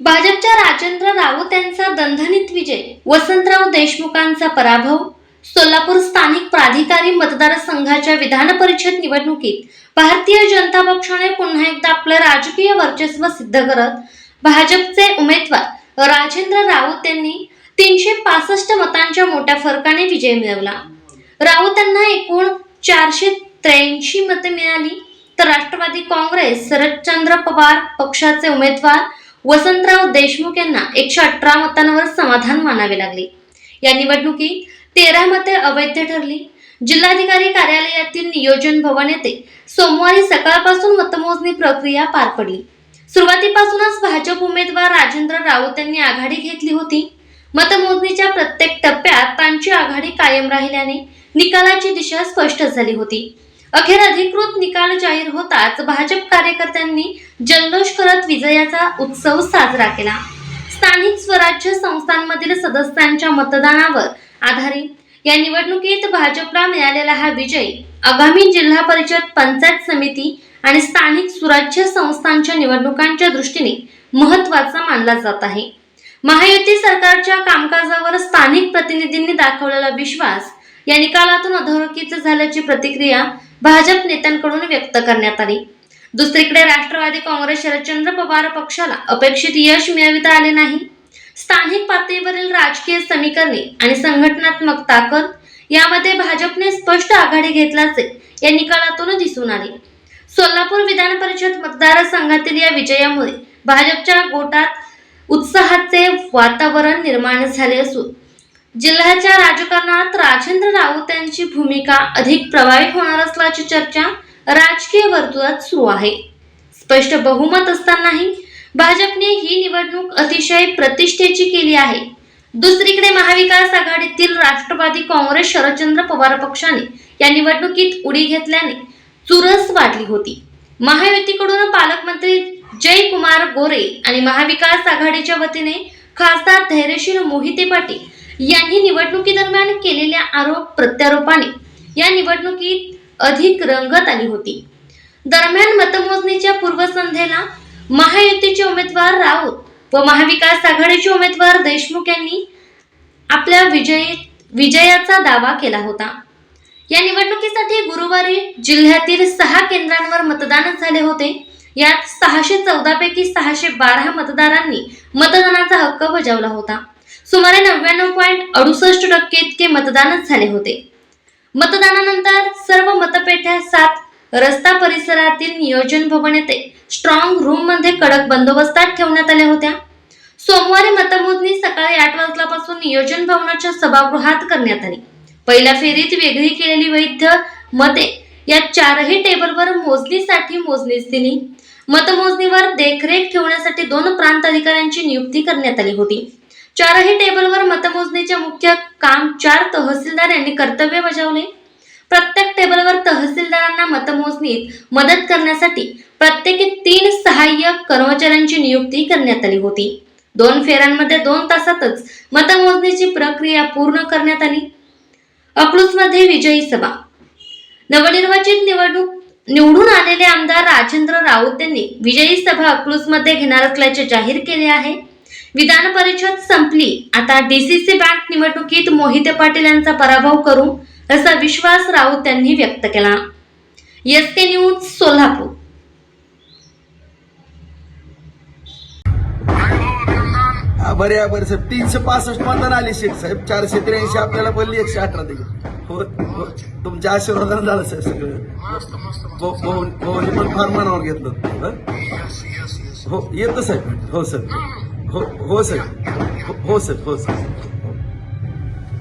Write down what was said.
भाजपच्या राजेंद्र राऊत यांचा दणदणीत विजय, वसंतराव देशमुखांचा पराभव. सोलापूर स्थानिक प्राधिकारी मतदारसंघाच्या विधान परिषद निवडणुकीत भारतीय जनता पक्षाने पुन्हा एकदा आपलं राजकीय वर्चस्व सिद्ध करत भाजपचे उमेदवार राजेंद्र राऊत यांनी 365 मतांच्या मोठ्या फरकाने विजय मिळवला. राऊत यांना एकूण 483 मते मिळाली, तर राष्ट्रवादी काँग्रेस शरदचंद्र पवार पक्षाचे उमेदवार वसंतराव देशमुख यांना 118 मतांवर समाधान मानावे लागले. या निवडणुकीत 13 मते अवैध ठरली. जिल्हाधिकारी कार्यालयातील नियोजन भवन येथे सोमवारी सकाळपासून मतमोजणी प्रक्रिया पार पडली. सुरुवातीपासूनच भाजप उमेदवार राजेंद्र राऊत यांनी आघाडी घेतली होती. मतमोजणीच्या प्रत्येक टप्प्यात त्यांची आघाडी कायम राहिल्याने निकालाची दिशा स्पष्ट झाली होती. अखेर अधिकृत निकाल जाहीर होताच भाजप कार्यकर्त्यांनी जल्लोष करत विजयाचा उत्सव साजरा केला. स्थानिक स्वराज्य संस्थांमधील सदस्यांच्या मतदानावर आधारित या निवडणुकीत भाजपला मिळालेला हा विजय आगामी जिल्हा परिषद, पंचायत समिती आणि स्थानिक स्वराज्य संस्थांच्या निवडणुकांच्या दृष्टीने महत्त्वाचा मानला जात आहे. महायुती सरकारच्या कामकाजावर स्थानिक प्रतिनिधींनी दाखवलेला विश्वास या निकालातून अधोरेखित झाल्याची प्रतिक्रिया भाजप नेत्यांकडून व्यक्त करण्यात आली. दुसरीकडे राष्ट्रवादी काँग्रेस शरदचंद्र पवार पक्षाला अपेक्षित यश मिळविता आले नाही. स्थानिक पातळीवरील राजकीय समीकरणे आणि संघटनात्मक ताकद यामध्ये भाजपने स्पष्ट आघाडी घेतल्याचे या निकालातून दिसून आले. सोलापूर विधान परिषद मतदारसंघातील या विजयामुळे भाजपच्या गोटात उत्साहाचे वातावरण निर्माण झाले असून जिल्ह्याच्या राजकारणात राजेंद्र राऊत यांची भूमिका अधिक प्रभावी होणार असल्याची चर्चा राजकीय वर्तुळात सुरू आहे. स्पष्ट बहुमत असतानाही भाजपने ही निवडणूक अतिशय प्रतिष्ठेची केली आहे. दुसरीकडे महाविकास आघाडीतील राष्ट्रवादी काँग्रेस शरदचंद्र पवार पक्षाने या निवडणुकीत उडी घेतल्याने चुरस वाढली होती. महायुतीकडून पालकमंत्री जयकुमार गोरे आणि महाविकास आघाडीच्या वतीने खासदार धैर्यशील मोहिते पाटील यांनी निवडणुकीदरम्यान केलेल्या आरोप प्रत्यारोपाने या निवडणुकीत अधिक रंगत आली होती. दरम्यान मतमोजणीच्या पूर्वसंध्येला महायुतीचे उमेदवार राऊत व महाविकास आघाडीचे उमेदवार देशमुख यांनी आपल्या विजयाचा दावा केला होता. या निवडणुकीसाठी गुरुवारी जिल्ह्यातील 6 केंद्रांवर मतदान झाले होते. यात 614 पैकी 612 मतदारांनी मतदानाचा हक्क बजावला होता. सुमारे 99.68% इतके मतदान झाले होते. मतदानानंतर सर्व मतपेट्या 7 रस्ता परिसरातील नियोजन भवन येथे स्ट्रॉंग रूम मध्ये कडक बंदोबस्तात ठेवण्यात आल्या होत्या. सोमवारी मतमोजणी सकाळी 8 वाजल्यापासून नियोजन भवनाच्या सभागृहात करण्यात आली. पहिल्या फेरीत वेगळी केलेली वैध मते या 4ही टेबलवर मोजणीसाठी मोजणीस दिली. मतमोजणीवर देखरेख ठेवण्यासाठी 2 प्रांत अधिकाऱ्यांची नियुक्ती करण्यात आली होती. 4ही टेबलवर मतमोजणीचे मुख्य काम 4 तहसीलदार यांनी कर्तव्य बजावले. प्रत्येक टेबलवर तहसीलदारांना मतमोजणीत मदत करण्यासाठी प्रत्येकी 3 सहाय्यक कर्मचाऱ्यांची नियुक्ती करण्यात आली होती. 2 फेऱ्यांमध्ये 2 तासातच मतमोजणीची प्रक्रिया पूर्ण करण्यात आली. अकलूजमध्ये विजयी सभा. नवनिर्वाचित निवडून आलेले आमदार राजेंद्र राऊत यांनी विजयी सभा अकलूजमध्ये घेणार असल्याचे जाहीर केले आहे. विधान परिषद संपली, आता डीसीसी बँक निवडणुकीत मोहिते पाटील यांचा पराभव करू असा विश्वास राऊत यांनी व्यक्त केला. SK news Solapur. बरोबर साहेब, 365 मतदान आले शेख साहेब. 483 आपल्याला बोलली 118 दिली. हो, तुमच्या आशीर्वादाने झालं साहेब सगळं. पण फार मनावर घेतलं. हो येतो साहेब. हो सर. हो सर. हो सर.